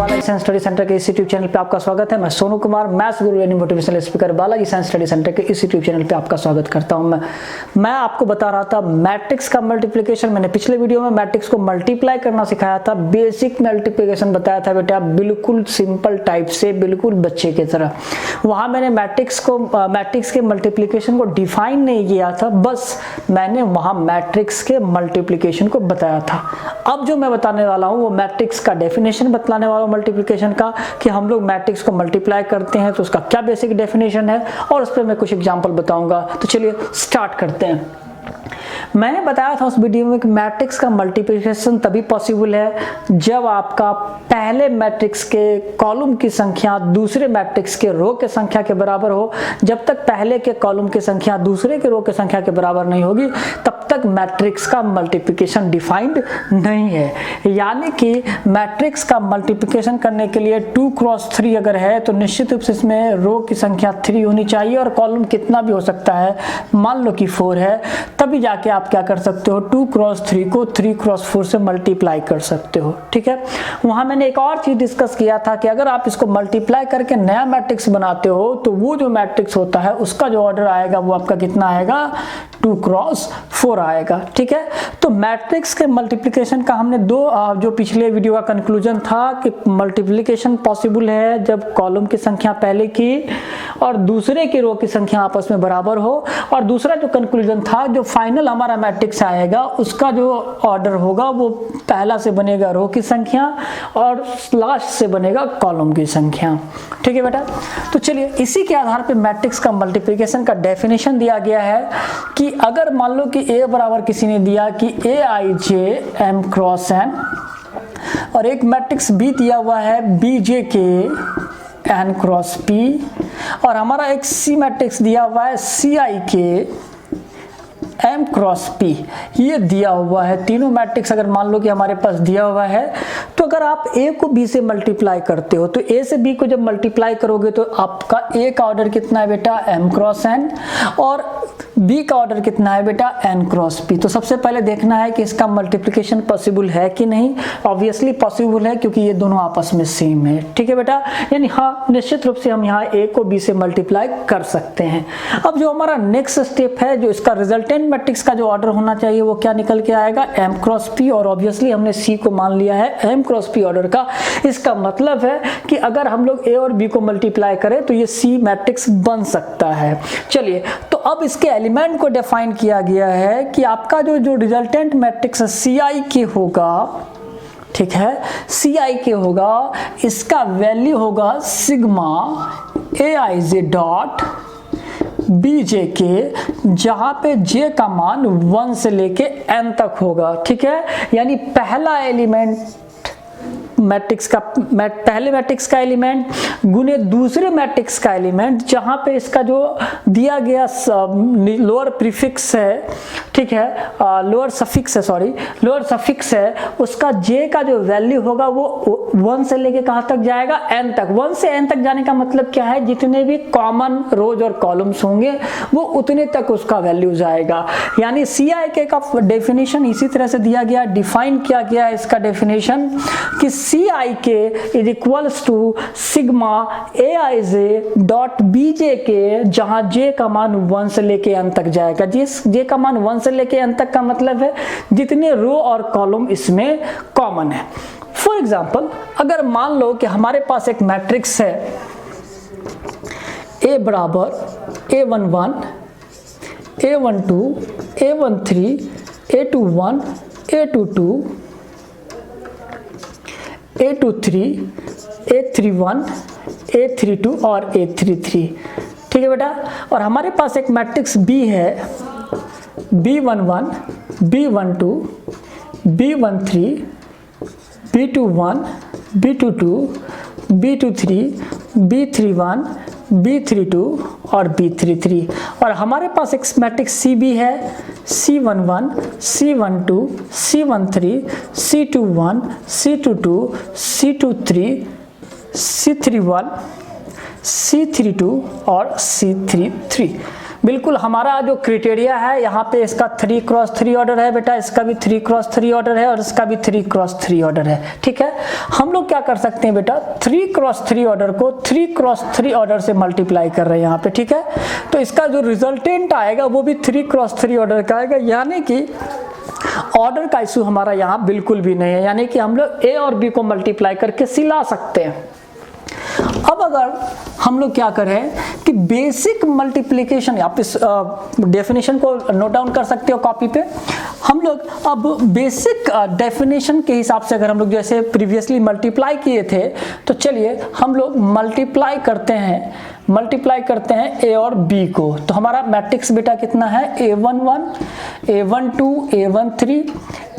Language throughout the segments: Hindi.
बालाजी साइंस स्टडी सेंटर के इस यूट्यूब चैनल पे आपका स्वागत है। मैं सोनू कुमार, मैथ्स गुरु यानी motivational speaker Balaji science study centre के इस यूट्यूब चैनल पे आपका स्वागत करता हूं। मैं आपको बता रहा था मैट्रिक्स का मल्टीप्लिकेशन। मैंने पिछले वीडियो में मैट्रिक्स को मल्टीप्लाई करना सिखाया था, बेसिक मल्टीप्लिकेशन बताया था बेटा, बिल्कुल सिंपल टाइप से, बिल्कुल बच्चे की तरह। वहां मैंने मैट्रिक्स के मल्टीप्लिकेशन को डिफाइन नहीं किया था, बस मैंने वहां मैट्रिक्स के मल्टीप्लिकेशन को बताया था। अब जो मैं बताने वाला हूं वो मैट्रिक्स का डेफिनेशन बतलाने वाला हूं मल्टीप्लिकेशन का, कि हम लोग मैट्रिक्स को मल्टीप्लाई करते हैं तो उसका क्या बेसिक डेफिनेशन है, और उस पर मैं कुछ एग्जांपल बताऊंगा। तो चलिए स्टार्ट करते हैं। मैंने बताया था उस वीडियो में कि मैट्रिक्स का मल्टीप्लिकेशन तभी पॉसिबल है जब आपका पहले मैट्रिक्स के कॉलम की संख्या दूसरे मैट्रिक्स के रो के संख्या के बराबर हो। जब तक पहले के कॉलम की संख्या दूसरे के रो के संख्या के बराबर नहीं होगी तब तक मैट्रिक्स का मल्टीप्लिकेशन डिफाइंड नहीं है। यानी कि मैट्रिक्स का मल्टीप्लिकेशन करने के लिए 2 क्रॉस 3 अगर है तो निश्चित रूप से इसमें रो की संख्या 3 होनी चाहिए और कॉलम कितना भी हो सकता है, मान लो कि 4 है, तभी जाके आप क्या कर सकते हो, 2 क्रॉस 3 को 3 क्रॉस 4 से मल्टीप्लाई कर सकते हो। ठीक है, वहां मैंने एक और चीज डिस्कस किया था कि अगर आप इसको मल्टीप्लाई करके नया मैट्रिक्स बनाते हो तो वो जो मैट्रिक्स होता है उसका जो ऑर्डर आएगा वो आपका कितना आएगा, 2 क्रॉस 4 आएगा। ठीक है, तो मैट्रिक्स के मल्टीप्लिकेशन का हमने जो पिछले वीडियो का कंक्लूजन था कि मल्टीप्लिकेशन पॉसिबल है जब कॉलम की संख्या पहले की और दूसरे की रो की संख्या आपस में बराबर हो, और दूसरा जो कंक्लूजन था, जो फाइनल हमारा मैट्रिक्स आएगा उसका जो ऑर्डर होगा वो पहला से बनेगा रो की संख्या और लास्ट से बनेगा कॉलम की संख्या। ठीक है बेटा, तो चलिए इसी के आधार पे मैट्रिक्स का मल्टीप्लिकेशन का डेफिनेशन दिया गया है कि अगर मान लो कि A बराबर किसी ने दिया कि Aij m क्रॉस n, और एक मैट्रिक्स B दिया हुआ है Bj n क्रॉस p, और हमारा एक C मैट्रिक्स दिया हुआ है Cik m क्रॉस p, ये दिया हुआ है। तीनों मैट्रिक्स अगर मान लो कि हमारे पास दिया हुआ है तो अगर आप A को B से मल्टीप्लाई करते हो तो A से B को जब मल्टीप्लाई करोगे तो आपका A का ऑर्डर कितना है बेटा, m क्रॉस n, और B का ऑर्डर कितना है बेटा, n क्रॉस p। तो सबसे पहले देखना है कि इसका मल्टीप्लिकेशन पॉसिबल है कि नहीं। ऑब्वियसली पॉसिबल है क्योंकि ये दोनों आपस में सेम है। ठीक है बेटा, यानी हाँ, निश्चित रूप से हम यहाँ A को B से मल्टीप्लाई कर सकते हैं। अब जो हमारा नेक्स्ट स्टेप है, जो इसका रिजल्टेंट मैट्रिक्स का जो ऑर्डर होना चाहिए वो क्या निकल के आएगा, m क्रॉस p, और ऑब्वियसली हमने C को मान लिया है m क्रॉस p ऑर्डर का। इसका मतलब है कि अगर हम लोग A और B को मल्टीप्लाई करें तो ये C मैट्रिक्स बन सकता है। चलिए, तो अब इसके एलिमेंट को डिफाइन किया गया है कि आपका जो रिजल्टेंट मैट्रिक्स Cik होगा, ठीक है, Cik होगा, इसका वैल्यू होगा सिग्मा Aij डॉट Bj के, जहां पे J का मान 1 से लेके n तक होगा। ठीक है, यानी पहला एलिमेंट मैट्रिक्स का पहले मैट्रिक्स का एलिमेंट गुने दूसरे मैट्रिक्स का एलिमेंट, जहां पे इसका जो दिया गया लोअर प्रीफिक्स है, ठीक है, लोअर सफिक्स है, उसका J का जो वैल्यू होगा वो 1 से लेके कहां तक जाएगा, n तक। 1 से n तक जाने का मतलब क्या है, जितने भी कॉमन रोज और कॉलम्स होंगे वो उतने तक उसका वैल्यू जाएगा। यानी Cik का डेफिनेशन इसी तरह से दिया गया, डिफाइन किया गया है इसका डेफिनेशन कि Cik is equals to sigma Aij dot Bj के, जहां J का मान 1 से लेके n तक जाएगा। जिस J का मान 1 से लेके n तक का मतलब है जितने रो और कॉलम इसमें कॉमन है। फॉर एग्जांपल, अगर मान लो कि हमारे पास एक मैट्रिक्स है A बराबर A11 A12 A13 A21 A22 A23 A31 A32 और A33। ठीक है बेटा, और हमारे पास एक मैट्रिक्स B है B11 B12 B13 B21 B22 B23 B31 B32 और B33, और हमारे पास एक मैट्रिक्स CB है C11 C12 C13 C21 C22 C23 C31 C32 और C33। बिल्कुल हमारा जो क्राइटेरिया है यहाँ पे इसका 3x3 ऑर्डर है बेटा, इसका भी 3x3 ऑर्डर है और इसका भी 3x3 ऑर्डर है। ठीक है, हम लोग क्या कर सकते हैं बेटा, 3x3 ऑर्डर को 3x3 ऑर्डर से मल्टीप्लाई कर रहे हैं यहाँ पे। ठीक है, तो इसका जो रिजल्टेंट आएगा वो भी 3x3 ऑर्डर का आएगा, यानी कि ऑर्डर का इशू हमारा यहाँ बिल्कुल भी नहीं है, यानी कि हम लोग ए और बी को मल्टीप्लाई करके सी ला सकते हैं। अब अगर हम लोग क्या करें कि बेसिक मल्टीप्लिकेशन, आप इस डेफिनेशन को नोट डाउन कर सकते हो कॉपी पे। हम लोग अब बेसिक डेफिनेशन के हिसाब से अगर हम लोग जैसे प्रीवियसली मल्टीप्लाई किए थे, तो चलिए हम लोग मल्टीप्लाई करते हैं ए और बी को। तो हमारा मैट्रिक्स बेटा कितना है, A11, A12, A13,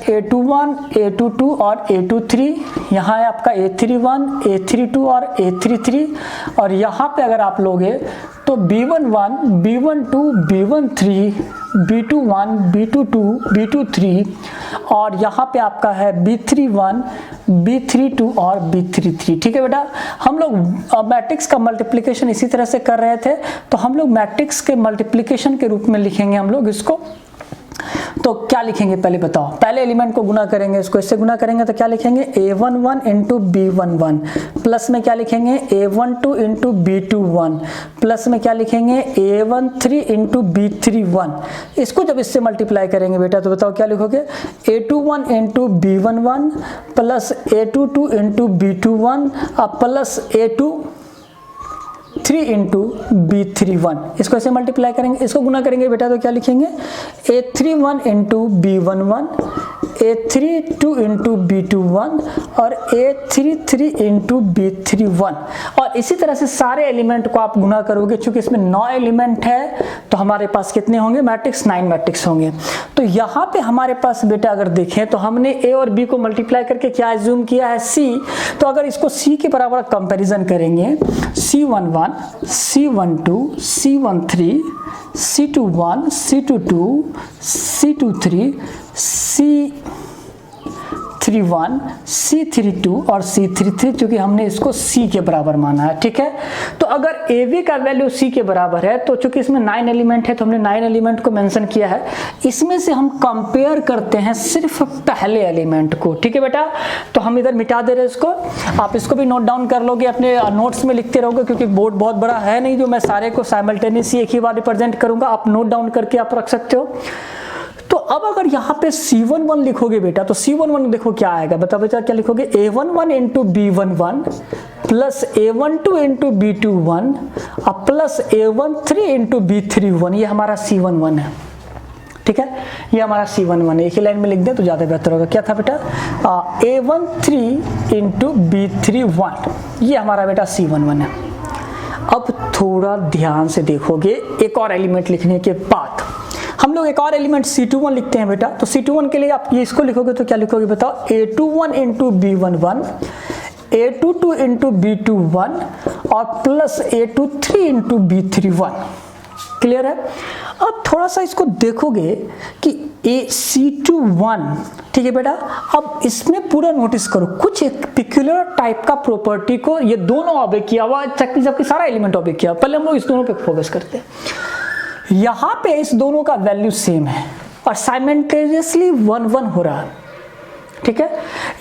A21, A22 और A23। यहाँ है आपका A31, A32 और A33। और यहाँ पे अगर आप लोगे तो B11, B12, B13, B21, B22, B23 और यहाँ पे आपका है B31, B32 और B33। ठीक है बेटा, हम लोग मैट्रिक्स का मल्टीप्लिकेशन इसी तरह से कर रहे थे, तो हम लोग मैट्रिक्स के मल्टीप्लिकेशन के रूप में लिखेंगे हम लोग इसको। तो क्या लिखेंगे पहले बताओ, पहले एलिमेंट को गुना करेंगे, इसको इससे गुना करेंगे तो क्या लिखेंगे, A11 इंटू B11, प्लस में क्या लिखेंगे A12 इंटू B21, प्लस में क्या लिखेंगे A13 इंटू B31। इसको जब इससे मल्टीप्लाई करेंगे बेटा तो बताओ क्या लिखोगे, A21 into B11 plus A22 into B21 plus A23 into B31। इसको ऐसे मल्टीप्लाई करेंगे, इसको गुना करेंगे बेटा तो क्या लिखेंगे A31 into B11, A32 into B21 और A33 इंटू B31। और इसी तरह से सारे एलिमेंट को आप गुना करोगे, क्योंकि इसमें 9 एलिमेंट है तो हमारे पास कितने होंगे मैट्रिक्स, 9 मैट्रिक्स होंगे। तो यहाँ पे हमारे पास बेटा अगर देखें तो हमने A और B को मल्टीप्लाई करके क्या एज्यूम किया है, C। तो अगर इसको C के बराबर कंपैरिजन करेंगे, C11, C12, C13, C21, C22, C23, C31, C32 और C33, क्योंकि हमने इसको C के बराबर माना है। ठीक है, तो अगर AB का वैल्यू C के बराबर है तो चूंकि इसमें 9 एलिमेंट है तो हमने 9 एलिमेंट को मेंशन किया है। इसमें से हम कंपेयर करते हैं सिर्फ पहले एलिमेंट को। ठीक है बेटा, तो हम इधर मिटा दे रहे हैं इसको, आप इसको भी नोट डाउन कर लोगे, अपने नोट्स में लिखते रहोगे, क्योंकि बोर्ड बहुत बड़ा है नहीं जो मैं सारे को साइमल्टेनियसली एक ही बार रिप्रेजेंट करूंगा। आप नोट डाउन करके आप रख सकते हो। तो अब अगर यहाँ पे C11 लिखोगे बेटा तो C11 देखो क्या आएगा, बताओ बेटा क्या लिखोगे, A11 into B11 plus A12 into B21 plus A13 into B31। ये हमारा C11 है। ठीक है, ये हमारा C11 है। एक ही लाइन में लिख दें तो ज़्यादा बेहतर होगा। क्या था बेटा, A13 इंटू B31, ये हमारा बेटा C11 है। अब थोड़ा ध्यान से देखोगे, एक और एलिमेंट लिखने के बाद हम लोग एक और एलिमेंट C21 लिखते हैं बेटा। तो C21 के लिए आप ये इसको लिखोगे तो क्या लिखोगे बताओ, A21 into B11, A22 into B21 और plus A23 into B31। Clear है। अब थोड़ा सा इसको देखोगे कि C21, ठीक है बेटा, अब इसमें पूरा नोटिस करो, कुछ एक पिक्युलर टाइप का प्रॉपर्टी को ये दोनों ऑब्जेक्ट किया हुआ, जबकि सारा एलिमेंट ऑब्जेक्ट किया। पहले हम लोग इस दोनों पे फोकस करते हैं। यहाँ पे इस दोनों का वैल्यू सेम है और साइमल्टेनियसली 1-1 हो रहा है। ठीक है,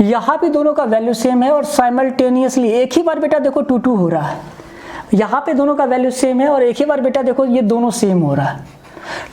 यहाँ भी दोनों का वैल्यू सेम है और साइमल्टेनियसली एक ही बार बेटा देखो 2-2 हो रहा है। यहाँ पे दोनों का वैल्यू सेम है और एक ही बार बेटा देखो ये दोनों सेम हो रहा है।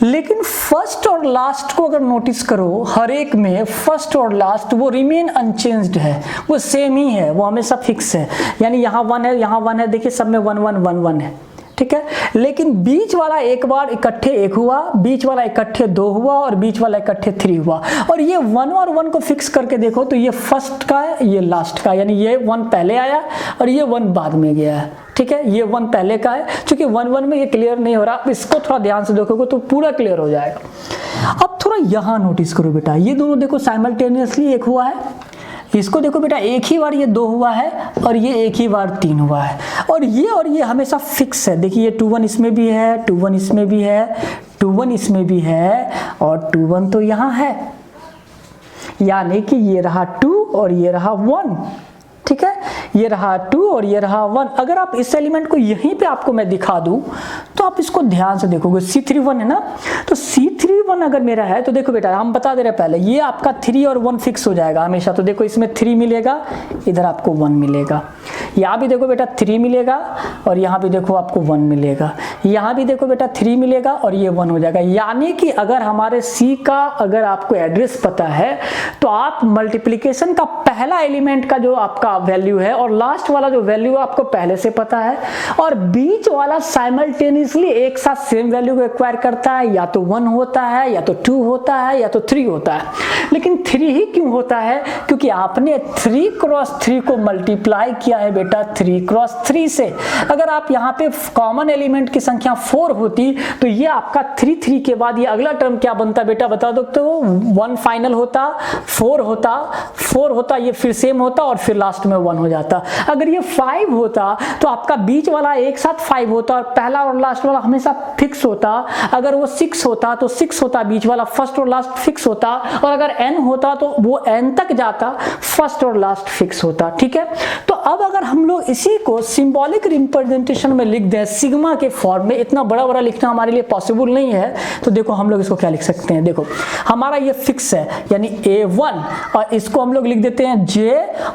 लेकिन फर्स्ट और लास्ट को अगर नोटिस करो, हर एक में फर्स्ट और लास्ट वो रिमेन अनचेंज्ड है, वो सेम ही है, वो हमेशा फिक्स है। यानी यहाँ 1 है, यहाँ 1 है, देखिए सब में 1-1-1-1 है। ठीक है, लेकिन बीच वाला एक बार इकट्ठे 1 हुआ, बीच वाला इकट्ठे 2 हुआ और बीच वाला इकट्ठे 3 हुआ। और ये 1 और 1 को फिक्स करके देखो तो ये फर्स्ट का है, ये लास्ट का, यानी ये 1 पहले आया और ये 1 बाद में गया है। ठीक है, ये 1 पहले का है, क्योंकि 1-1 में ये क्लियर नहीं हो रहा। आप इसको थोड़ा ध्यान से देखोगे तो पूरा क्लियर हो जाएगा। अब थोड़ा यहाँ नोटिस करो बेटा, ये दोनों देखो साइमल्टेनियसली 1 हुआ है, इसको देखो बेटा एक ही बार ये 2 हुआ है और ये एक ही बार 3 हुआ है। और ये हमेशा फिक्स है। देखिए ये 2-1 इसमें भी है, 2-1 इसमें भी है, 2-1 इसमें भी है और 2-1 तो यहाँ है, यानी कि ये रहा 2 और ये रहा 1। ठीक है, ये रहा 2 और ये रहा 1। अगर आप इस एलिमेंट को यहीं पे आपको मैं दिखा दूं तो आप इसको ध्यान से देखोगे, C31 है ना, तो C31 अगर मेरा है तो देखो बेटा हम बता दे रहे पहले, ये आपका 3 और 1 फिक्स हो जाएगा हमेशा। तो देखो इसमें 3 मिलेगा, इधर आपको 1 मिलेगा, यहाँ भी देखो बेटा 3 मिलेगा और यहाँ भी देखो आपको 1 मिलेगा, यहाँ भी देखो बेटा 3 मिलेगा और ये 1 हो जाएगा। यानी कि अगर हमारे C का अगर आपको एड्रेस पता है तो आप मल्टीप्लिकेशन का पहला एलिमेंट का जो आपका वैल्यू है और लास्ट वाला जो वैल्यू आपको पहले से पता है, और बीच वाला साइमल्टेनियसली एक साथ सेम वैल्यू को एक्वायर करता है, या तो 1 होता है या तो 2 होता है या तो 3 होता है। लेकिन 3 ही क्यों होता है? क्योंकि आपने 3 क्रॉस 3 को मल्टीप्लाई किया है बेटा 3 क्रॉस 3 से। अगर आप यहाँ पे कॉमन एलिमेंट की संख्या 4 होती तो ये आपका 3 के बाद ये अगला टर्म क्या बनता बेटा बता दो, तो 1 फाइनल होता, 4 होता, ये फिर सेम होता और फिर लास्ट में 1 हो जाता। अगर ये 5 होता तो आपका बीच वाला एक साथ 5 होता और पहला और लास्ट वाला हमेशा फिक्स होता। अगर वो 6 होता तो 6 होता, बीच वाला फर्स्ट और लास्ट फिक्स होता, और अगर n होता तो वो n तक जाता, फर्स्ट और लास्ट फिक्स होता। ठीक है, तो अब अगर हम लोग इसी को सिंबॉलिक रिप्रेजेंटेशन में लिख दें सिग्मा के फॉर्म में, इतना बड़ा बड़ा लिखना हमारे लिए पॉसिबल नहीं है, तो देखो हम लोग इसको क्या लिख सकते हैं। देखो हमारा ये फिक्स है यानी A1, और इसको हम लोग लिख देते हैं J,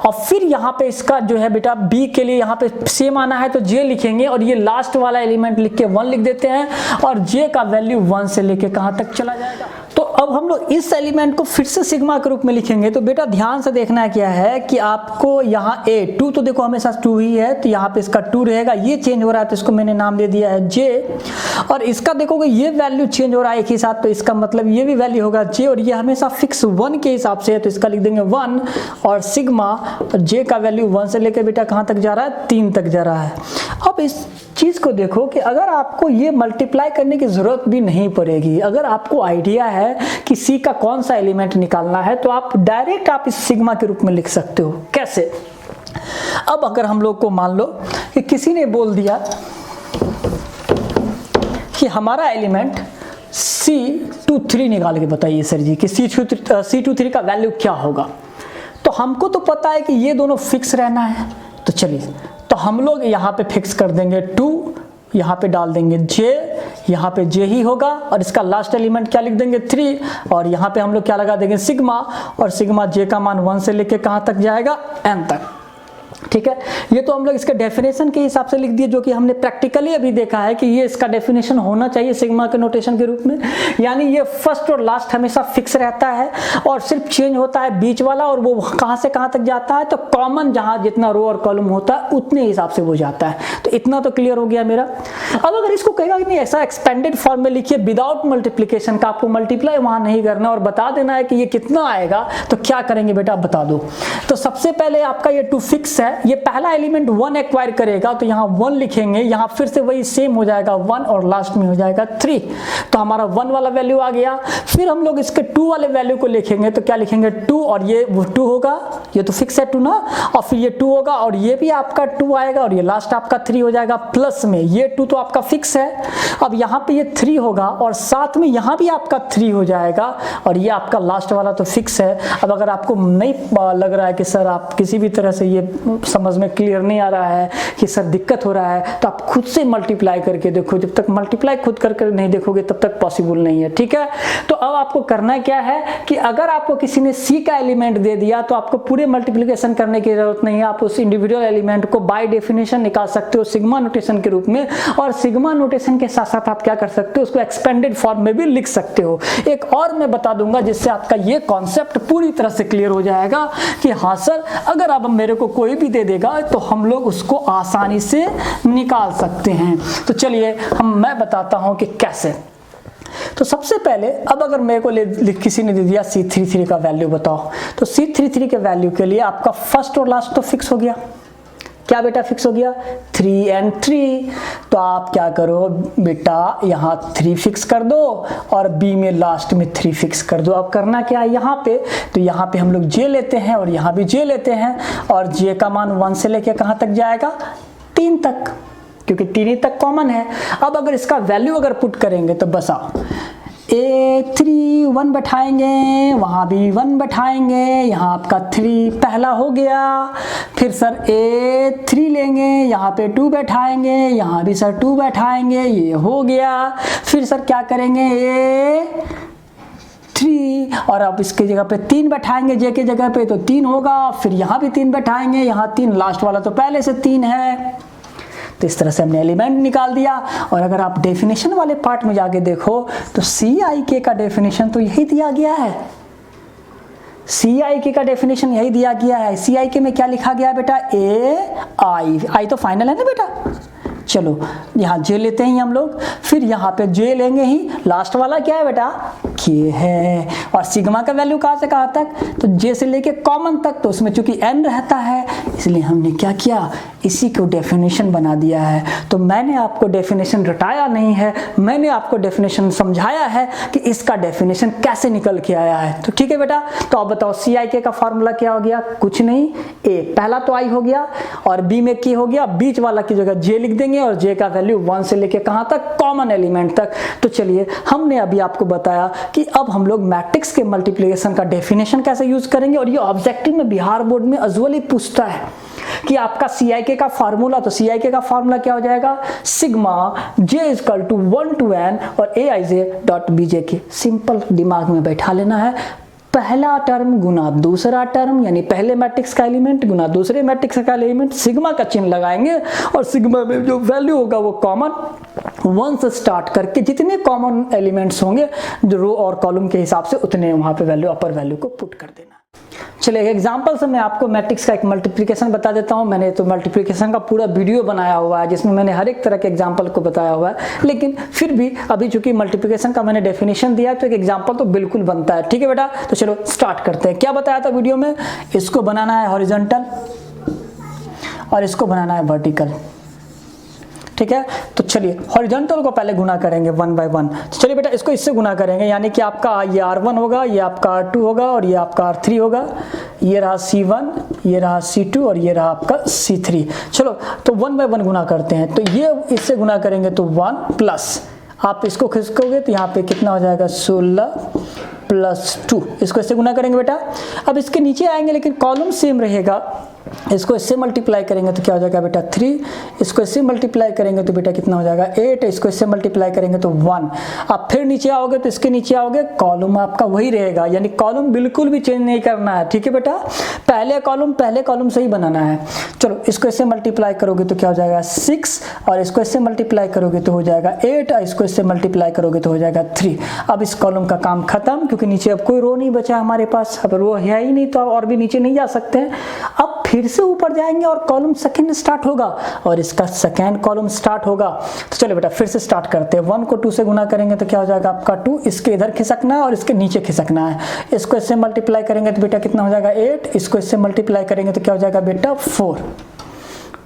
और फिर यहाँ पे इसका जो है बेटा B के लिए यहाँ पे सेम आना है तो J लिखेंगे, और ये लास्ट वाला एलिमेंट लिख के 1 लिख देते हैं, और J का वैल्यू 1 से लेके कहाँ तक चला जाएगा। तो अब हम लोग इस एलिमेंट को फिर से सिग्मा के रूप में लिखेंगे। तो बेटा ध्यान से देखना क्या है कि आपको यहाँ A2 तो देखो हमेशा 2 ही है, तो यहाँ पे इसका 2 रहेगा, ये चेंज हो रहा है तो इसको मैंने नाम दे दिया है J, और इसका देखोगे ये वैल्यू चेंज हो रहा है एक ही साथ, तो इसका मतलब ये भी वैल्यू होगा J, और ये हमेशा फिक्स 1 के हिसाब से है तो इसका लिख देंगे 1, और सिग्मा J का वैल्यू 1 से लेकर बेटा कहाँ तक जा रहा है, 3 तक जा रहा है। अब इस चीज को देखो कि अगर आपको ये मल्टीप्लाई करने की जरूरत भी नहीं पड़ेगी, अगर आपको आइडिया है कि C का कौन सा एलिमेंट निकालना है तो आप डायरेक्ट आप इस सिग्मा के रूप में लिख सकते हो। कैसे? अब अगर हम लोग को मान लो कि किसी ने बोल दिया कि हमारा एलिमेंट C23 निकाल के बताइए सर जी कि C23 का वैल्यू क्या होगा, तो हमको तो पता है कि ये दोनों फिक्स रहना है, तो चलिए तो हम लोग यहाँ पे फिक्स कर देंगे 2, यहाँ पे डाल देंगे J, यहाँ पे J ही होगा, और इसका लास्ट एलिमेंट क्या लिख देंगे 3, और यहाँ पे हम लोग क्या लगा देंगे सिग्मा, और सिग्मा J का मान 1 से लेके कहाँ तक जाएगा, n तक। ठीक है, ये तो हम लोग इसके डेफिनेशन के हिसाब से लिख दिए, जो कि हमने प्रैक्टिकली अभी देखा है कि ये इसका डेफिनेशन होना चाहिए सिग्मा के नोटेशन के रूप में, यानी ये फर्स्ट और लास्ट हमेशा फिक्स रहता है और सिर्फ चेंज होता है बीच वाला, और वो कहाँ से कहाँ तक जाता है, तो कॉमन जहाँ जितना रो और कॉलम होता है उतने हिसाब से वो जाता है। तो इतना तो क्लियर हो गया मेरा। अब अगर इसको कहेगा कि नहीं ऐसा एक्सपेंडेड फॉर्म में लिखिए विदाउट मल्टीप्लीकेशन का, आपको मल्टीप्लाई वहां नहीं करना और बता देना है कि ये कितना आएगा, तो क्या करेंगे बेटा बता दो। तो सबसे पहले आपका ये 2 फिक्स है, ये पहला एलिमेंट 1 एक्वायर करेगा तो यहाँ 1 लिखेंगे, यहाँ फिर से वही सेम हो जाएगा 1 और लास्ट में हो जाएगा 3, तो हमारा 1 वाला वैल्यू आ गया। फिर हम लोग इसके 2 वाले वैल्यू को लिखेंगे, तो क्या लिखेंगे 2, और ये 2 होगा, ये तो फिक्स है 2 ना, और फिर ये 2 होगा और ये भी आपका 2 आएगा और ये लास्ट आपका 3 हो जाएगा, प्लस में ये 2 तो आपका फिक्स है। अब यहाँ पे ये 3 होगा और साथ में यहाँ भी आपका 3 हो जाएगा, और ये आपका लास्ट वाला तो फिक्स है। अब अगर आपको नहीं लग रहा है कि सर आप किसी भी तरह से ये समझ में क्लियर नहीं आ रहा है कि सर दिक्कत हो रहा है, तो आप खुद से मल्टीप्लाई करके देखो, जब तक मल्टीप्लाई खुद कर नहीं देखोगे तब तक पॉसिबल नहीं है। ठीक है, तो अब आपको करना क्या है कि अगर आपको किसी ने C का एलिमेंट दे दिया तो आपको पूरे मल्टीप्लिकेशन करने की जरूरत नहीं है, आप उस इंडिविजुअल एलिमेंट को बाय डेफिनेशन निकाल सकते हो सिग्मा नोटेशन के रूप में, और सिग्मा नोटेशन के साथ साथ आप क्या कर सकते हो उसको एक्सपेंडेड फॉर्म में भी लिख सकते हो। एक और मैं बता दूंगा जिससे आपका ये कॉन्सेप्ट पूरी तरह से क्लियर हो जाएगा कि हाँ सर अगर अब मेरे को कोई भी दे देगा तो हम लोग उसको आसानी से निकाल सकते हैं। तो चलिए मैं बताता हूं कि कैसे। तो सबसे पहले अब अगर मेरे को किसी ने दे दिया C33 का वैल्यू बताओ, तो C33 के वैल्यू के लिए आपका फर्स्ट और लास्ट तो फिक्स हो गया। क्या बेटा फिक्स हो गया 3 and 3, तो आप क्या करो बेटा यहाँ 3 फिक्स कर दो और B में लास्ट में 3 फिक्स कर दो। अब करना क्या है यहाँ पे, तो यहाँ पे हम लोग J लेते हैं और यहाँ भी J लेते हैं, और J का मान 1 से लेके कहाँ तक जाएगा 3 तक, क्योंकि 3 ही तक कॉमन है। अब अगर इसका वैल्यू अगर पुट करेंगे तो बस आओ A3 1 बैठाएंगे, वहाँ भी 1 बैठाएंगे, यहाँ आपका 3 पहला हो गया। फिर सर A3 लेंगे, यहाँ पे 2 बैठाएंगे, यहाँ भी सर 2 बैठाएंगे, ये हो गया। फिर सर क्या करेंगे A3 और अब इसके जगह पे 3 बैठाएंगे, जे के जगह पे तो 3 होगा। फिर यहाँ भी 3 बैठाएंगे, यहाँ 3, लास्ट वाला तो पहले से 3 है। तो इस तरह से हमने एलिमेंट निकाल दिया। और अगर आप डेफिनेशन वाले पार्ट में जाके देखो तो CIK का डेफिनेशन तो यही दिया गया है। CIK का डेफिनेशन यही दिया गया है। CIK में क्या लिखा गया है बेटा? आई तो फाइनल है ना बेटा। चलो यहाँ J लेते हैं हम लोग, फिर यहाँ पे J लेंगे ही, लास्ट वाला क्या है बेटा? K है। और सिग्मा का वैल्यू कहाँ से कहाँ तक? तो J से लेके कॉमन तक, तो उसमें चूंकि n रहता है इसलिए हमने क्या किया, इसी को डेफिनेशन बना दिया है। तो मैंने आपको डेफिनेशन रटाया नहीं है, मैंने आपको डेफिनेशन समझाया है कि इसका डेफिनेशन कैसे निकल के आया है। तो ठीक है बेटा, तो आप बताओ CIK का फॉर्मूला क्या हो गया? कुछ नहीं, A पहला तो I हो गया और B में K हो गया, बीच वाला की जगह J लिख देंगे और J का वैल्यू 1 से लेके कहाँ तक? कॉमन एलिमेंट तक। तो चलिए हमने अभी आपको बताया कि अब हम लोग मैट्रिक्स के मल्टीप्लिकेशन का डेफिनेशन कैसे यूज करेंगे। और ये ऑब्जेक्टिव में बिहार बोर्ड में अजुअली पूछता है कि आपका CIK का फार्मूला, तो CIK का फार्मूला क्या हो जाएगा? Sigma J equal to 1 to n और Aij.bj। सिंपल दिमाग में बैठा लेना है, पहला टर्म गुना दूसरा टर्म, यानी पहले मैट्रिक्स का एलिमेंट गुना दूसरे मैट्रिक्स का एलिमेंट, सिग्मा का चिन्ह लगाएंगे और सिग्मा में जो वैल्यू होगा वो कॉमन 1 से स्टार्ट करके जितने कॉमन एलिमेंट्स होंगे जो रो और कॉलम के हिसाब से उतने वहां पे वैल्यू, अपर वैल्यू को पुट कर देना। चलिए एक एग्जांपल से मैं आपको मैट्रिक्स का एक मल्टीप्लिकेशन बता देता हूं। मैंने तो मल्टीप्लिकेशन का पूरा वीडियो बनाया हुआ है जिसमें मैंने हर एक तरह के एग्जांपल को बताया हुआ है, लेकिन फिर भी अभी चूंकि मल्टीप्लिकेशन का मैंने डेफिनेशन दिया है तो एक एग्जांपल तो बिल्कुल बनता है। ठीक है बेटा, तो चलो स्टार्ट करते हैं। क्या बताया था वीडियो में? इसको बनाना है हॉरिजॉन्टल और इसको बनाना है वर्टिकल। ठीक है, तो चलिए हॉरिजॉन्टल को पहले गुना करेंगे 1 by 1। तो चलिए बेटा इसको इससे गुना करेंगे, यानी कि आपका ये R1 होगा, ये आपका R2 होगा और ये आपका R3 होगा। ये रहा C1, ये रहा C2 और ये रहा आपका C3। चलो तो 1 by 1 गुना करते हैं। तो ये इससे गुना करेंगे तो 1 प्लस, आप इसको खिसकोगे तो यहाँ पे कितना हो जाएगा? 16 प्लस 2। इसको इससे गुना करेंगे बेटा। अब इसके नीचे आएंगे लेकिन कॉलम सेम रहेगा, इसको इससे मल्टीप्लाई करेंगे तो क्या हो जाएगा बेटा? 3। इसको इससे मल्टीप्लाई करेंगे तो बेटा कितना हो जाएगा? 8। इसको इससे मल्टीप्लाई करेंगे तो 1। अब फिर नीचे आओगे तो इसके नीचे आओगे, कॉलम आपका वही रहेगा, यानी कॉलम बिल्कुल भी चेंज नहीं करना है। ठीक है बेटा, पहले कॉलम से ही बनाना है। चलो इसको इससे मल्टीप्लाई करोगे तो क्या हो जाएगा? 6 और इसको इससे मल्टीप्लाई करोगे तो हो जाएगा 8 और इसको इससे मल्टीप्लाई करोगे तो हो जाएगा 3। अब इस कॉलम का काम खत्म, क्योंकि नीचे अब कोई रो नहीं बचा हमारे पास। अब रो है ही नहीं तो और भी नीचे नहीं जा सकते हैं। अब फिर से ऊपर जाएंगे और कॉलम सेकंड स्टार्ट होगा और इसका सेकंड कॉलम स्टार्ट होगा। तो चलो बेटा फिर से स्टार्ट करते हैं। 1 को 2 से गुना करेंगे तो क्या हो जाएगा आपका? 2। इसके इधर खिसकना है और इसके नीचे खिसकना है। इसको इससे मल्टीप्लाई करेंगे तो बेटा कितना हो जाएगा? 8। इसको इससे मल्टीप्लाई करेंगे तो क्या हो जाएगा बेटा? 4।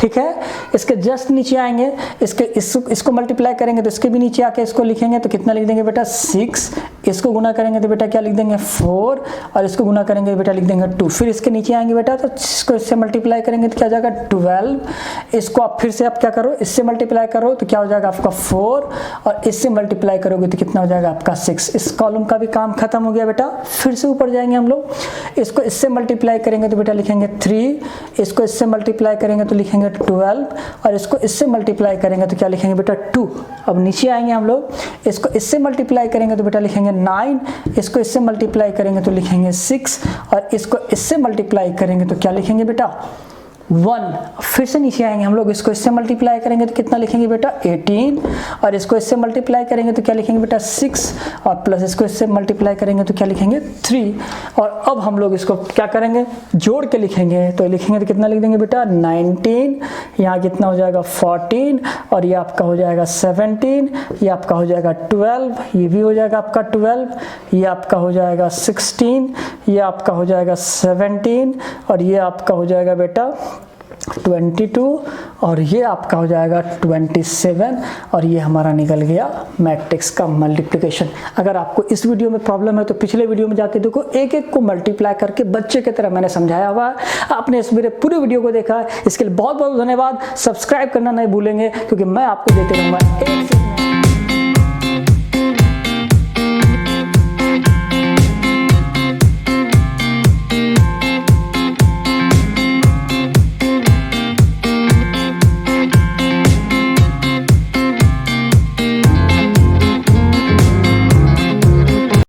ठीक है, इसके जस्ट नीचे आएंगे, इसको मल्टीप्लाई करेंगे तो इसके भी नीचे आके इसको लिखेंगे तो कितना लिख देंगे बेटा? 6। इसको गुना करेंगे तो बेटा क्या लिख देंगे? 4 और इसको गुना करेंगे तो बेटा लिख देंगे 2। फिर इसके नीचे आएंगे बेटा तो इसको इससे मल्टीप्लाई करेंगे तो क्या हो जाएगा? 12। इसको आप फिर से आप क्या करो? इससे मल्टीप्लाई करो तो क्या हो जाएगा आपका? 4 और इससे मल्टीप्लाई करोगे तो कितना हो जाएगा आपका? 6। इस कॉलम का भी काम खत्म हो गया बेटा। फिर से ऊपर जाएंगे हम लोग, इसको इससे मल्टीप्लाई करेंगे तो बेटा लिखेंगे 3। इसको इससे मल्टीप्लाई करेंगे तो लिखेंगे 12 और इसको इससे मल्टीप्लाई करेंगे तो क्या लिखेंगे बेटा? 2। अब नीचे आएंगे हम लोग, इसको इससे मल्टीप्लाई करेंगे तो बेटा लिखेंगे 9। इसको इससे मल्टीप्लाई करेंगे तो लिखेंगे 6 और इसको इससे मल्टीप्लाई करेंगे तो क्या लिखेंगे बेटा? 1। फिर से नीचे आएंगे हम लोग, इसको इससे मल्टीप्लाई करेंगे तो कितना लिखेंगे बेटा? 18 और इसको इससे मल्टीप्लाई करेंगे तो क्या लिखेंगे बेटा? 6 और प्लस इसको इससे मल्टीप्लाई करेंगे तो क्या लिखेंगे? 3। और अब हम लोग इसको क्या करेंगे? जोड़ के लिखेंगे, तो लिखेंगे तो कितना लिख देंगे बेटा? 19। यहाँ कितना हो जाएगा? 14 और ये आपका हो जाएगा 17। ये आपका हो जाएगा 12, ये भी हो जाएगा आपका 12, ये आपका हो जाएगा 16, ये आपका हो जाएगा 17 और ये आपका हो जाएगा बेटा 22 और ये आपका हो जाएगा 27 और ये हमारा निकल गया मैट्रिक्स का मल्टीप्लिकेशन। अगर आपको इस वीडियो में प्रॉब्लम है तो पिछले वीडियो में जाके देखो, एक एक को मल्टीप्लाई करके बच्चे की तरह मैंने समझाया हुआ है। आपने इस मेरे पूरे वीडियो को देखा है, इसके लिए बहुत बहुत धन्यवाद। सब्सक्राइब करना नहीं भूलेंगे क्योंकि मैं आपको देते रहूँगा एक